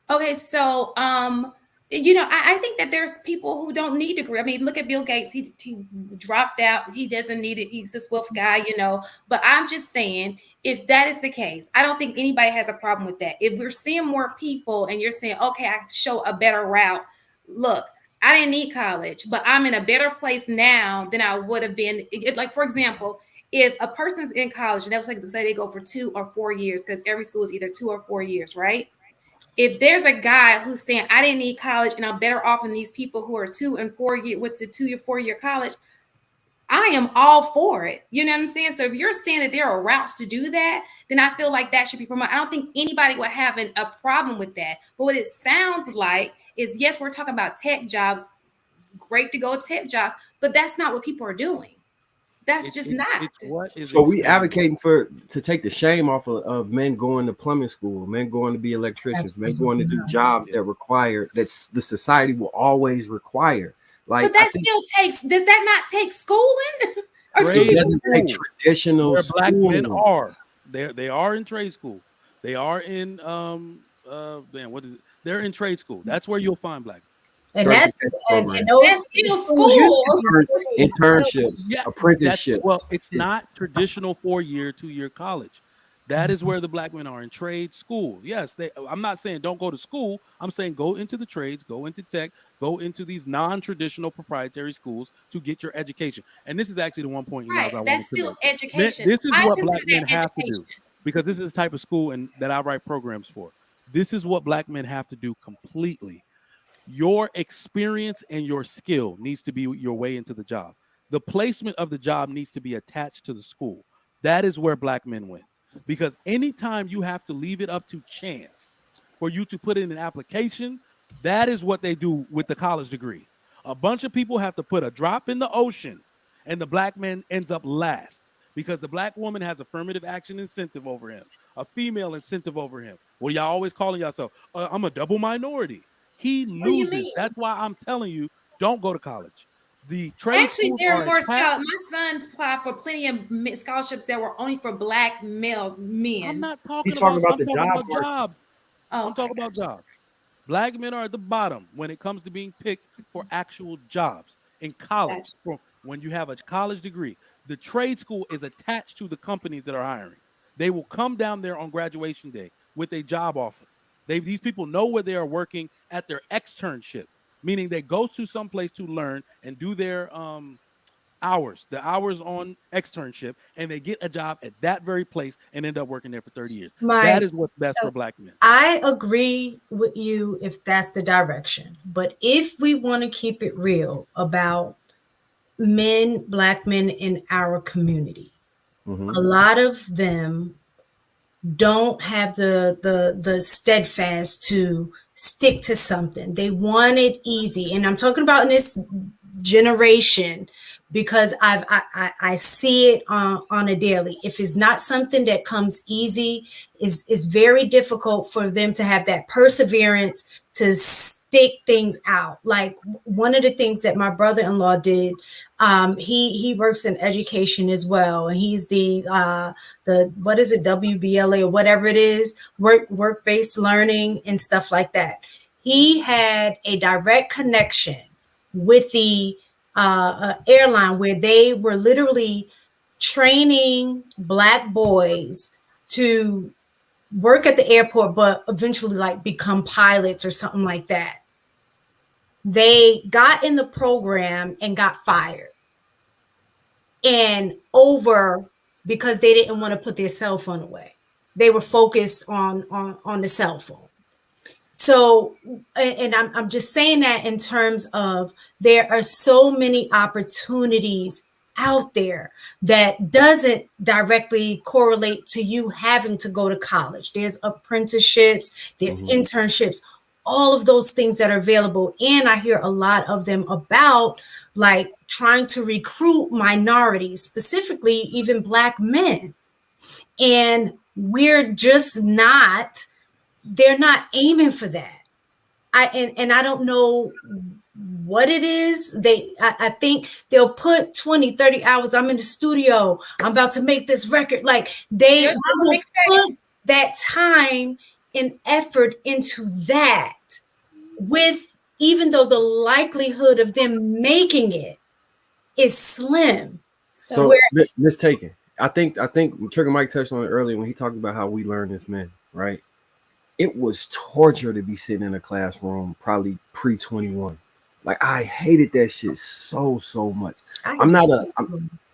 Okay, so I think that there's people who don't need degree. I mean, look at Bill Gates. He dropped out. He doesn't need it. He's a Swift guy, But I'm just saying, if that is the case, I don't think anybody has a problem with that. If we're seeing more people and you're saying, okay, I show a better route. Look, I didn't need college, but I'm in a better place now than I would have been. Like, for example, if a person's in college and that's like say they go for 2 or 4 years, because every school is either 2 or 4 years, right? If there's a guy who's saying I didn't need college and I'm better off than these people who are 2 and 4 year went to 2 or 4 year college, I am all for it. You know what I'm saying? So if you're saying that there are routes to do that, then I feel like that should be promoted. I don't think anybody would have a problem with that. But what it sounds like is, yes, we're talking about tech jobs, great to go tech jobs, but that's not what people are doing. That's just not. It's what is So we advocating to take the shame off of men going to plumbing school, men going to be electricians, men going to do jobs that require that's the society will always require. Like, but that still takes. Does that not take schooling? Or it doesn't take traditional. Where black men are, they are in trade school. They are in what is it? They're in trade school. That's where you'll find black men. And that's school internships, apprenticeships. Well, it's not traditional 4-year, 2-year college. That is where the black men are in trade school. Yes, I'm not saying don't go to school. I'm saying go into the trades, go into tech, go into these non-traditional proprietary schools to get your education. And this is actually the one point right. That's still education. This is what black men have to do, because this is the type of school that I write programs for. This is what black men have to do completely. Your experience and your skill needs to be your way into the job. The placement of the job needs to be attached to the school. That is where black men win. Because anytime you have to leave it up to chance for you to put in an application, that is what they do with the college degree. A bunch of people have to put a drop in the ocean, and the black man ends up last because the black woman has affirmative action incentive over him, a female incentive over him. Well, y'all always calling yourself, I'm a double minority. He loses. That's why I'm telling you, don't go to college. The trade actually, there are more scholarships. My son applied for plenty of scholarships that were only for black male men. I'm not talking about the jobs. I'm talking about jobs. Black men are at the bottom when it comes to being picked for actual jobs in college. When you have a college degree, the trade school is attached to the companies that are hiring. They will come down there on graduation day with a job offer. These people know where they are working at their externship, meaning they go to some place to learn and do their hours on externship, and they get a job at that very place and end up working there for 30 years. That is what's best for black men. I agree with you if that's the direction. But if we want to keep it real about black men in our community, a lot of them don't have the steadfast to stick to something. They want it easy. And I'm talking about in this generation because I see it on a daily. If it's not something that comes easy, it's very difficult for them to have that perseverance to stick things out. Like one of the things that my brother-in-law did, he works in education as well, and he's the what is it, WBLA or whatever it is, work-based learning and stuff like that. He had a direct connection with the airline where they were literally training black boys to work at the airport, but eventually like become pilots or something like that. They got in the program and got fired. And because they didn't want to put their cell phone away. They were focused on the cell phone. So, and I'm just saying that in terms of there are so many opportunities out there that doesn't directly correlate to you having to go to college. There's apprenticeships, there's internships, all of those things that are available. And I hear a lot of them about like trying to recruit minorities, specifically even black men. And we're just they're not aiming for that. I don't know what it is. I think they'll put 20, 30 hours. I'm in the studio. I'm about to make this record. Like they will put that time an effort into that, with even though the likelihood of them making it is slim. So Miss Taken, I think Trigger Mike touched on it earlier when he talked about how we learn as men, right? It was torture to be sitting in a classroom, probably pre-21. Like, I hated that shit so much. I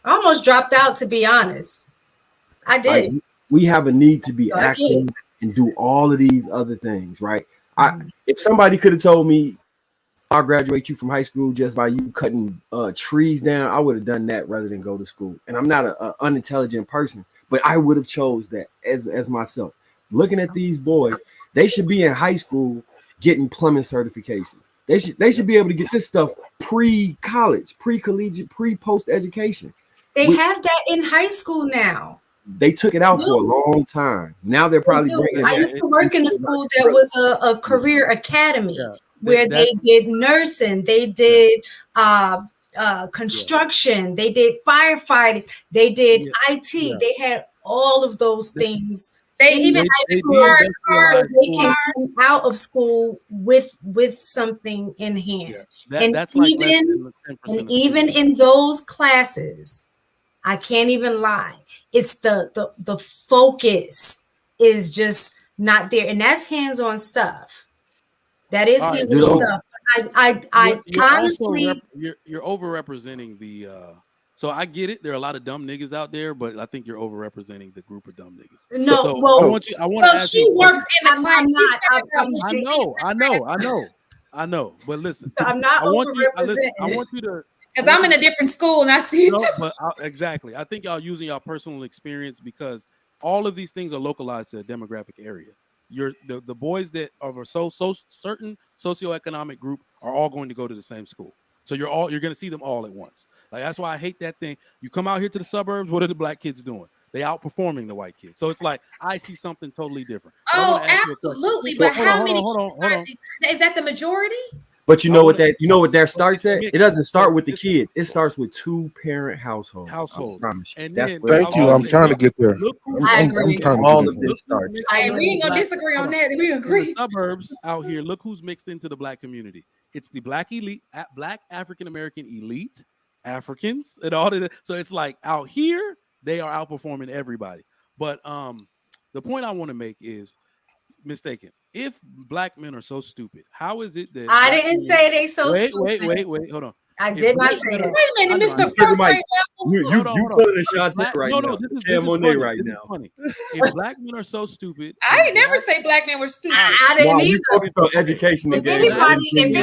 almost dropped out, to be honest. I did. Like, we have a need to be active and do all of these other things, right? If somebody could have told me I'll graduate you from high school just by you cutting trees down, I would have done that rather than go to school. And I'm not an unintelligent person, but I would have chose that as myself. Looking at these boys, they should be in high school getting plumbing certifications. They should be able to get this stuff pre-college, pre-collegiate, pre-post education. They have that in high school now. They took it out for a long time. Now they're probably bringing. I used to work in a school that was a career academy where they did nursing, they did construction, they did firefighting, they did IT. They had all of those things. They even they can come out of school with something in hand. That's even in those classes, I can't even lie, it's the focus is just not there, and that's hands-on stuff. That is hands-on stuff. I honestly, you're overrepresenting the. So I get it. There are a lot of dumb niggas out there, but I think you're overrepresenting the group of dumb niggas. No, so well, I want to ask she you works in the class. I know. But listen, so I'm not overrepresenting. I want you to. Because I'm in a different school and I see it. But exactly. I think y'all using y'all personal experience because all of these things are localized to a demographic area. The boys that are of a certain socioeconomic group are all going to go to the same school. So you're going to see them all at once. Like, that's why I hate that thing. You come out here to the suburbs, what are the black kids doing? They outperforming the white kids. So it's like I see something totally different. Oh, absolutely. But how many? Hold on. Is that the majority? But you know what that starts at? It doesn't start with the kids. It starts with 2-parent households. And then, thank you. I'm trying to get there. I agree. All of this starts. We ain't gonna disagree on that. We agree. Suburbs out here. Look who's mixed into the black community. It's the black elite, black African American elite, Africans, and all that. So it's like out here they are outperforming everybody. But the point I want to make is mistaken. If black men are so stupid, how is it that I didn't say they so stupid? Wait, hold on. I did not say that. Wait a minute, Mr. Perfect. You pulling a shot right now. No, this is funny. Right now. Funny. If black men are so stupid, I ain't never say black men were stupid. I didn't either. Focused on education. If anybody did, you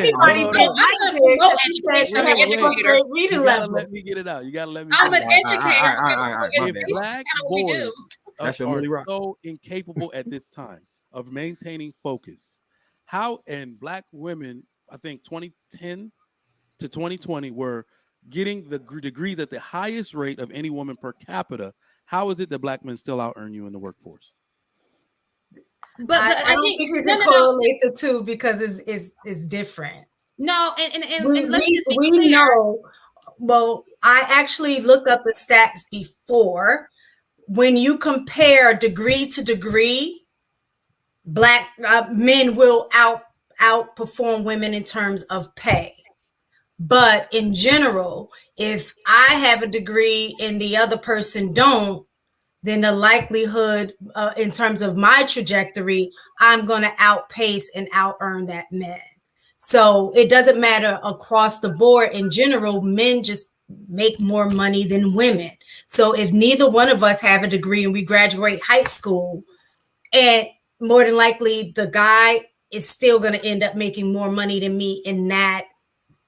gotta let me get it out. You gotta let me. I'm an educator. If black boys are so incapable at this time of maintaining focus, how and black women, I think 2010 to 2020 were getting the degrees at the highest rate of any woman per capita. How is it that black men still out earn you in the workforce? But I don't think you can correlate the two because it's different. No, and we know. Well, I actually looked up the stats before. When you compare degree to degree, black men will outperform women in terms of pay. But in general, if I have a degree and the other person don't, then the likelihood in terms of my trajectory, I'm going to outpace and out-earn that man. So it doesn't matter across the board. In general, men just make more money than women. So if neither one of us have a degree and we graduate high school, and more than likely the guy is still going to end up making more money than me in that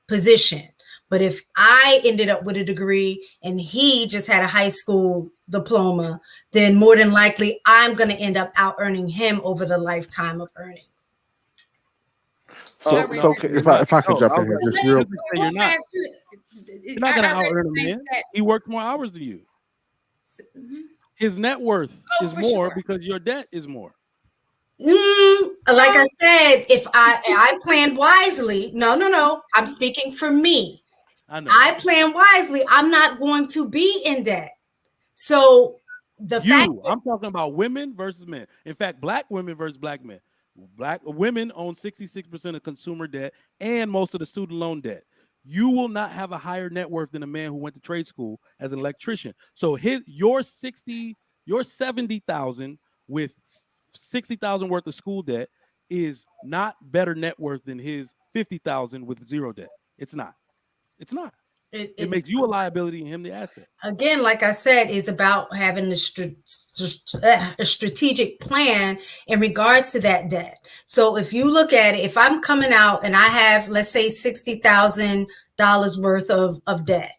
position. But if I ended up with a degree and he just had a high school diploma, then more than likely I'm going to end up out earning him over the lifetime of earnings. So if I can jump in here, just real. You're not going to out earn a man. He worked more hours than you. His net worth is more because your debt is more. Like I said, if I plan wisely, no, I'm speaking for me. I plan wisely. I'm not going to be in debt. So I'm talking about women versus men. In fact, black women versus black men. Black women own 66% of consumer debt and most of the student loan debt. You will not have a higher net worth than a man who went to trade school as an electrician. So your 70,000 with 60,000 worth of school debt is not better net worth than his 50,000 with zero debt. It's not. It's not. It makes you a liability and him the asset. Again, like I said, is about having a strategic plan in regards to that debt. So if you look at it, if I'm coming out and I have, let's say, $60,000 worth of debt,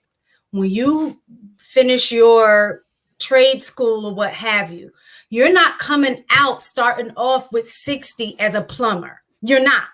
when you finish your trade school or what have you, you're not coming out starting off with 60 as a plumber. You're not.